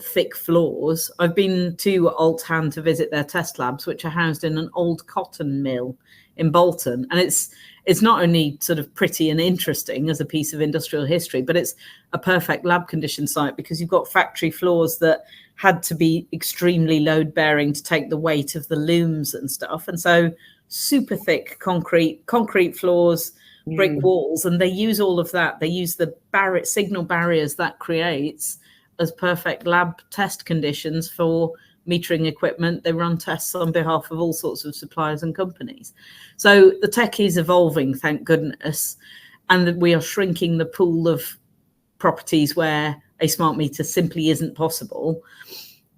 thick floors. I've been to Alt-HAN to visit their test labs, which are housed in an old cotton mill in Bolton. And it's not only sort of pretty and interesting as a piece of industrial history, but it's a perfect lab condition site, because you've got factory floors that had to be extremely load bearing to take the weight of the looms and stuff. And so super thick concrete floors, brick walls, and they use all of that. They use the signal barriers that creates as perfect lab test conditions for metering equipment. They run tests on behalf of all sorts of suppliers and companies. So the tech is evolving, thank goodness, and we are shrinking the pool of properties where a smart meter simply isn't possible.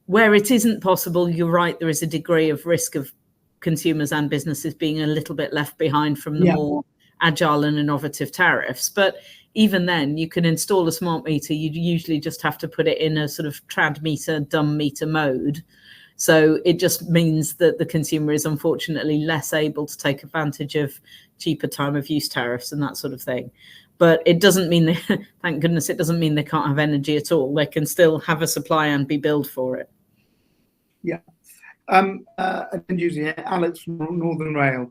Where it isn't possible, you're right, there is a degree of risk of consumers and businesses being a little bit left behind from the more agile and innovative tariffs. But even then, you can install a smart meter. You usually just have to put it in a sort of trad meter, dumb meter mode. So it just means that the consumer is unfortunately less able to take advantage of cheaper time of use tariffs and that sort of thing. But it doesn't mean thank goodness, it doesn't mean they can't have energy at all. They can still have a supply and be billed for it. Yeah. And using Alex from Northern Rail.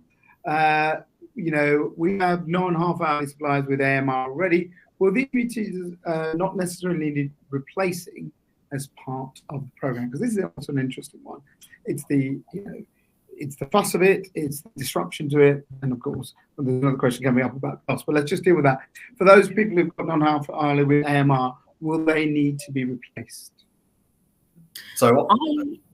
We have 9.5 hourly supplies with AMR already. Well, these meters not necessarily needed replacing as part of the program, because this is also an interesting one. It's the fuss of it, it's the disruption to it, and of course, there's another question coming up about cost. But let's just deal with that. For those people who've got 9.5 hourly with AMR, will they need to be replaced? So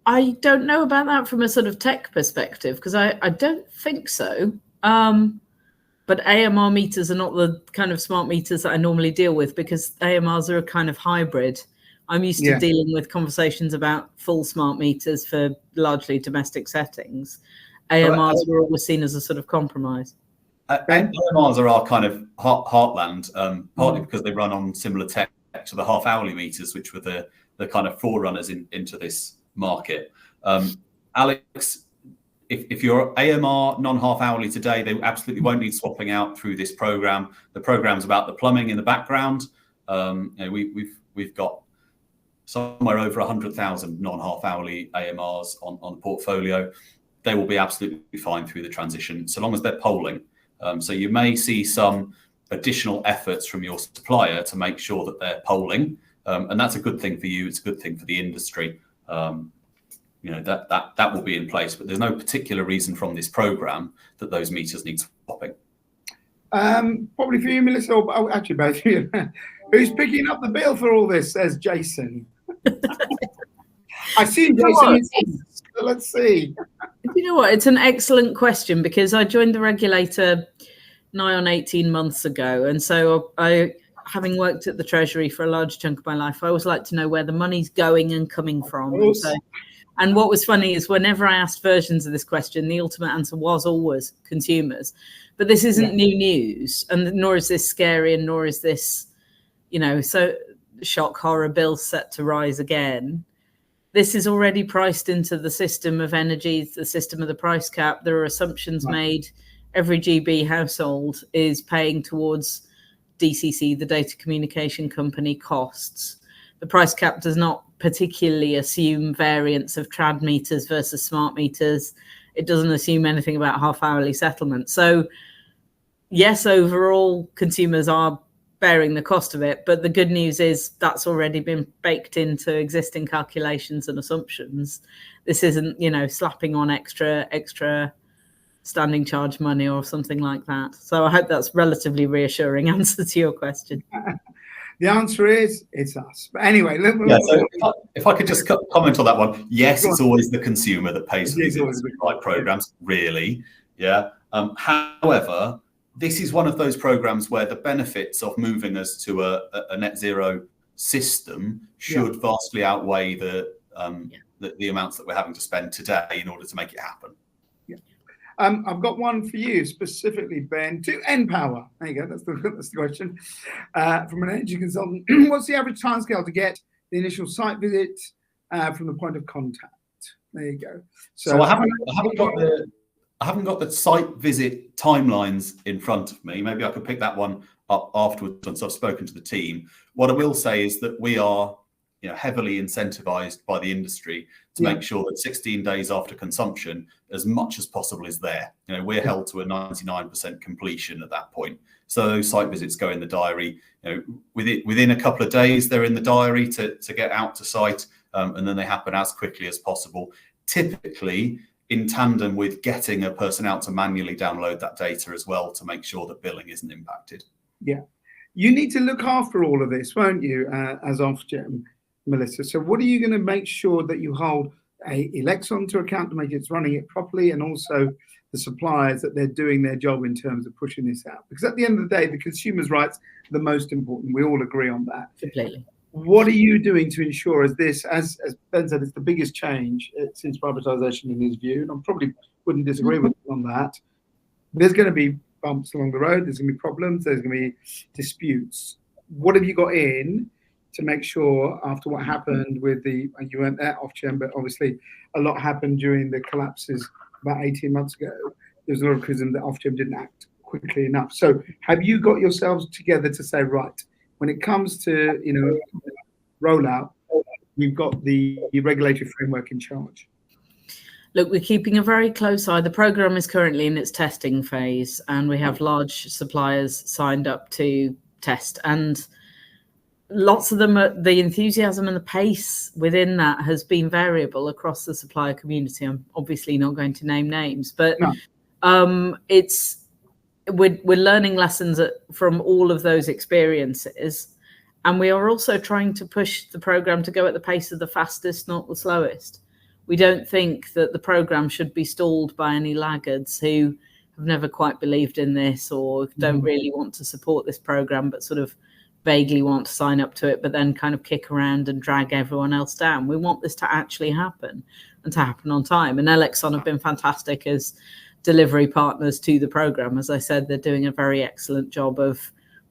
I don't know about that from a sort of tech perspective, because I don't think so. But AMR meters are not the kind of smart meters that I normally deal with, because AMRs are a kind of hybrid. I'm used to dealing with conversations about full smart meters for largely domestic settings. AMRs were always seen as a sort of compromise. AMRs are our kind of heartland, partly because they run on similar tech to the half-hourly meters, which were the kind of forerunners into this market. Alex, if you're AMR non-half-hourly today, they absolutely won't need swapping out through this program. The program's about the plumbing in the background. We've got somewhere over 100,000 non-half-hourly AMRs on the portfolio. They will be absolutely fine through the transition, so long as they're polling. So you may see some additional efforts from your supplier to make sure that they're polling, and that's a good thing for you. It's a good thing for the industry. That will be in place, but there's no particular reason from this program that those meters need swapping. Probably for you, Melissa, or actually both of you. Who's picking up the bill for all this, says Jason. I see Jason. So let's see. You know what? It's an excellent question, because I joined the regulator nigh on 18 months ago. And so I, having worked at the Treasury for a large chunk of my life, I always like to know where the money's going and coming from. And what was funny is whenever I asked versions of this question, the ultimate answer was always consumers. But this isn't new news, and nor is this scary, and nor is this, so shock horror bills set to rise again. This is already priced into the system of energy, the system of the price cap. There are assumptions made. Every GB household is paying towards DCC, the data communication company, costs. The price cap does not particularly assume variance of trad meters versus smart meters. It doesn't assume anything about half-hourly settlement. So yes, overall, consumers are bearing the cost of it. But the good news is that's already been baked into existing calculations and assumptions. This isn't, slapping on extra standing charge money or something like that. So I hope that's relatively reassuring answer to your question. The answer is it's us. But anyway, so if I could just comment on that one. Yes, it's always the consumer that pays for these industry-wide programs, really. Yeah. However, this is one of those programs where the benefits of moving us to a net zero system should vastly outweigh the amounts that we're having to spend today in order to make it happen. I've got one for you specifically, Ben, to npower. There you go. That's the question. From an energy consultant, what's the average timescale to get the initial site visit from the point of contact? There you go. So I haven't got the site visit timelines in front of me. Maybe I could pick that one up afterwards once I've spoken to the team. What I will say is that we are heavily incentivized by the industry to make sure that 16 days after consumption, as much as possible is there. We're held to a 99% completion at that point. So those site visits go in the diary. Within a couple of days, they're in the diary to get out to site, and then they happen as quickly as possible. Typically, in tandem with getting a person out to manually download that data as well to make sure that billing isn't impacted. Yeah. You need to look after all of this, won't you, as Ofgem, Melissa? So what are you going to make sure that you hold Elexon to account to make it's running it properly, and also the suppliers that they're doing their job in terms of pushing this out? Because at the end of the day, the consumer's rights are the most important. We all agree on that. Completely. What are you doing to ensure, as Ben said, it's the biggest change since privatisation in his view, and I probably wouldn't disagree with him on that. There's going to be bumps along the road, there's going to be problems, there's going to be disputes. What have you got in to make sure, after what happened with you weren't there, Ofgem, but obviously a lot happened during the collapses about 18 months ago. There's a lot of criticism that Ofgem didn't act quickly enough. So have you got yourselves together to say, right, when it comes to rollout, we've got the regulatory framework in charge? Look, we're keeping a very close eye. The program is currently in its testing phase, and we have large suppliers signed up to test. And lots of them, the enthusiasm and the pace within that has been variable across the supplier community. I'm obviously not going to name names, but we're learning lessons from all of those experiences. And we are also trying to push the program to go at the pace of the fastest, not the slowest. We don't think that the program should be stalled by any laggards who have never quite believed in this or don't really want to support this program, but sort of vaguely want to sign up to it, but then kind of kick around and drag everyone else down. We want this to actually happen and to happen on time. And Elexon have been fantastic as delivery partners to the program. As I said, they're doing a very excellent job of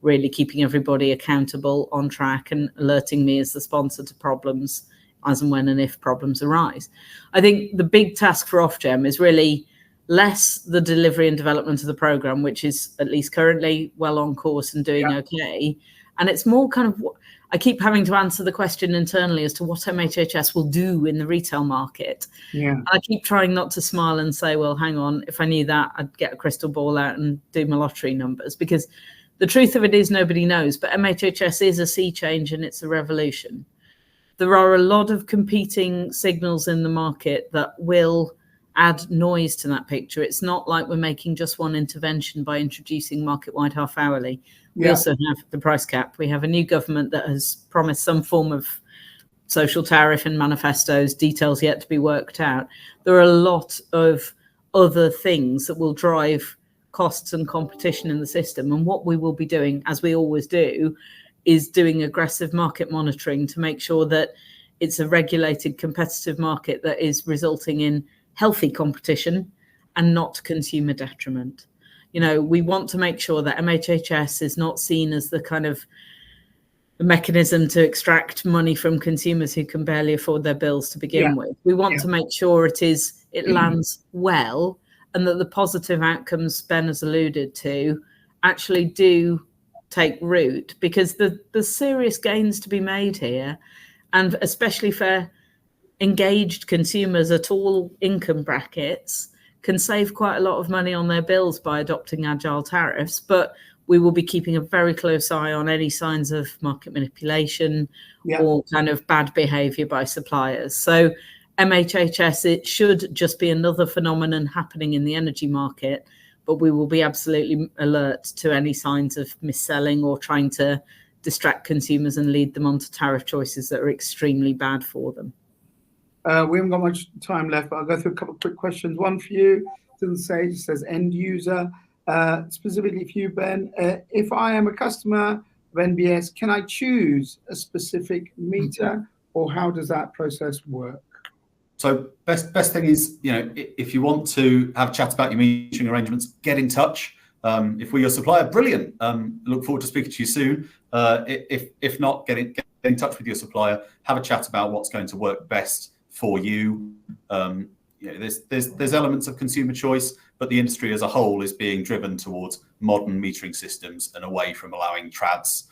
really keeping everybody accountable, on track, and alerting me as the sponsor to problems as and when and if problems arise. I think the big task for Ofgem is really less the delivery and development of the program, which is at least currently well on course and doing okay. And it's more kind of, I keep having to answer the question internally as to what MHHS will do in the retail market. And I keep trying not to smile and say, well, hang on, if I knew that, I'd get a crystal ball out and do my lottery numbers, because the truth of it is nobody knows. But MHHS is a sea change and it's a revolution. There are a lot of competing signals in the market that will add noise to that picture. It's not like we're making just one intervention by introducing market-wide half-hourly. We also have the price cap. We have a new government that has promised some form of social tariff in manifestos, details yet to be worked out. There are a lot of other things that will drive costs and competition in the system. And what we will be doing, as we always do, is doing aggressive market monitoring to make sure that it's a regulated, competitive market that is resulting in healthy competition and not consumer detriment. We want to make sure that MHHS is not seen as the kind of mechanism to extract money from consumers who can barely afford their bills to begin with. We want to make sure it lands well, and that the positive outcomes Ben has alluded to actually do take root, because there's serious gains to be made here, and especially for engaged consumers at all income brackets can save quite a lot of money on their bills by adopting agile tariffs. But we will be keeping a very close eye on any signs of market manipulation or kind of bad behavior by suppliers. So MHHS, it should just be another phenomenon happening in the energy market, but we will be absolutely alert to any signs of mis-selling or trying to distract consumers and lead them onto tariff choices that are extremely bad for them. We haven't got much time left, but I'll go through a couple of quick questions. One for you, doesn't say, it says end user. Specifically for you, Ben, if I am a customer of NBS, can I choose a specific meter, or how does that process work? So best thing is, if you want to have a chat about your metering arrangements, get in touch. If we're your supplier, brilliant. Look forward to speaking to you soon. If not, get in touch with your supplier. Have a chat about what's going to work best for you. There's elements of consumer choice, but the industry as a whole is being driven towards modern metering systems and away from allowing trads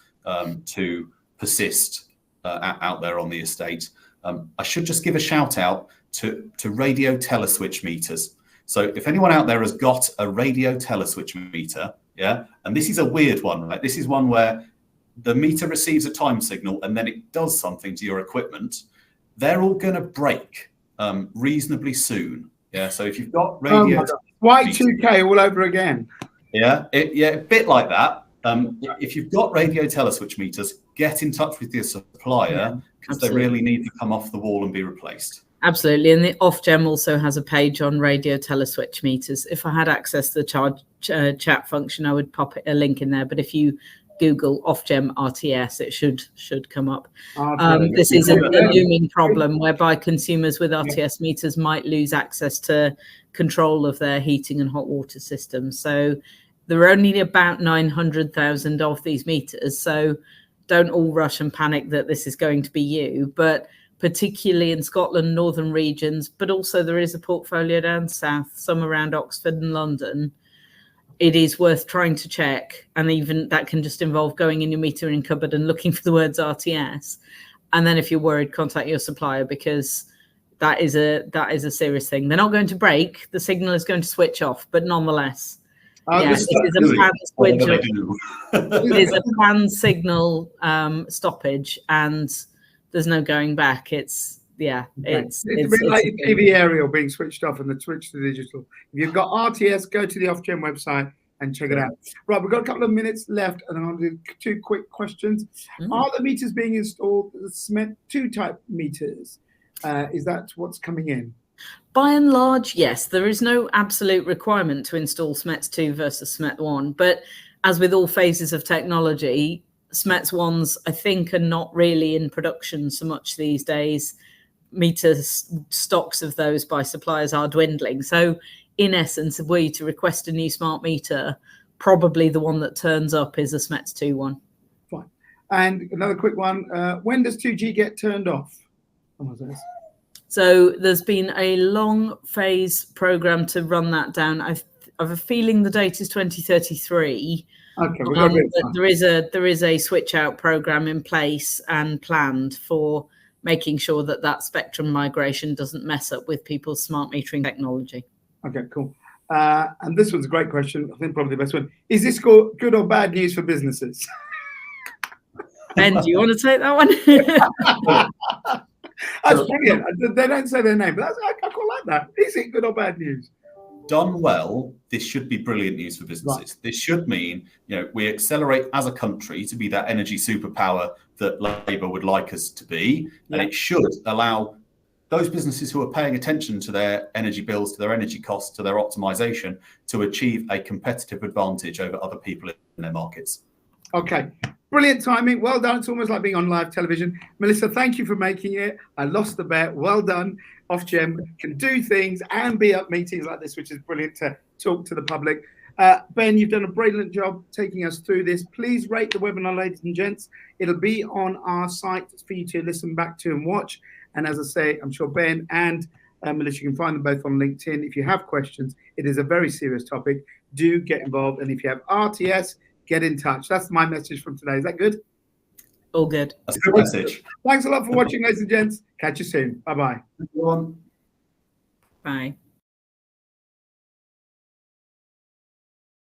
to persist out there on the estate. I should just give a shout out to radio teleswitch meters. So if anyone out there has got a radio teleswitch meter, and this is a weird one, right? This is one where the meter receives a time signal and then it does something to your equipment. They're all going to break reasonably soon. So if you've got radio, Y2K all over again. A bit like that. If you've got radio teleswitch meters, get in touch with your supplier because they really need to come off the wall and be replaced. Absolutely. And the Ofgem also has a page on radio teleswitch meters. If I had access to the chat function, I would pop a link in there. But if you Google Ofgem RTS, it should come up. This is a looming problem whereby consumers with RTS meters might lose access to control of their heating and hot water systems. So there are only about 900,000 of these meters. So don't all rush and panic that this is going to be you. But particularly in Scotland, northern regions, but also there is a portfolio down south, some around Oxford and London. It is worth trying to check, and even that can just involve going in your metering cupboard and looking for the words RTS. And then if you're worried, contact your supplier, because that is a serious thing. They're not going to break, the signal is going to switch off, but nonetheless, it is a planned signal stoppage, and there's no going back. It's a bit like your TV aerial being switched off and the switch to digital. If you've got RTS, go to the Ofgem website and check it out. Right, we've got a couple of minutes left, and I'll do two quick questions. Are the meters being installed SMET2 type meters? Is that what's coming in? By and large, yes. There is no absolute requirement to install SMET2 versus SMET1, but as with all phases of technology, SMET1s, I think, are not really in production so much these days. Meter stocks of those by suppliers are dwindling. So in essence, were you to request a new smart meter, probably the one that turns up is a SMET2 one. Fine. And another quick one, when does 2G get turned off? So there's been a long phase program to run that down. I have a feeling the date is 2033. Okay, but there is a switch out program in place and planned for making sure that spectrum migration doesn't mess up with people's smart metering technology. Okay, cool. And this one's a great question. I think probably the best one. Is this good or bad news for businesses? Ben, do you want to take that one? That's brilliant. They don't say their name, but I quite like that. Is it good or bad news? Done well, this should be brilliant news for businesses. Right. This should mean, we accelerate as a country to be that energy superpower that Labour would like us to be. And it should allow those businesses who are paying attention to their energy bills, to their energy costs, to their optimization, to achieve a competitive advantage over other people in their markets. Okay. Brilliant timing. Well done. It's almost like being on live television. Melissa, thank you for making it. I lost the bet. Well done. Ofgem can do things and be at meetings like this, which is brilliant to talk to the public. Ben, you've done a brilliant job taking us through this. Please rate the webinar, ladies and gents. It'll be on our site for you to listen back to and watch. And as I say, I'm sure Ben and Melissa, you can find them both on LinkedIn. If you have questions, it is a very serious topic. Do get involved. And if you have RTS, get in touch. That's my message from today. Is that good? All good. That's a good message. Thanks a lot for watching, ladies and gents. Catch you soon. Bye-bye. Bye.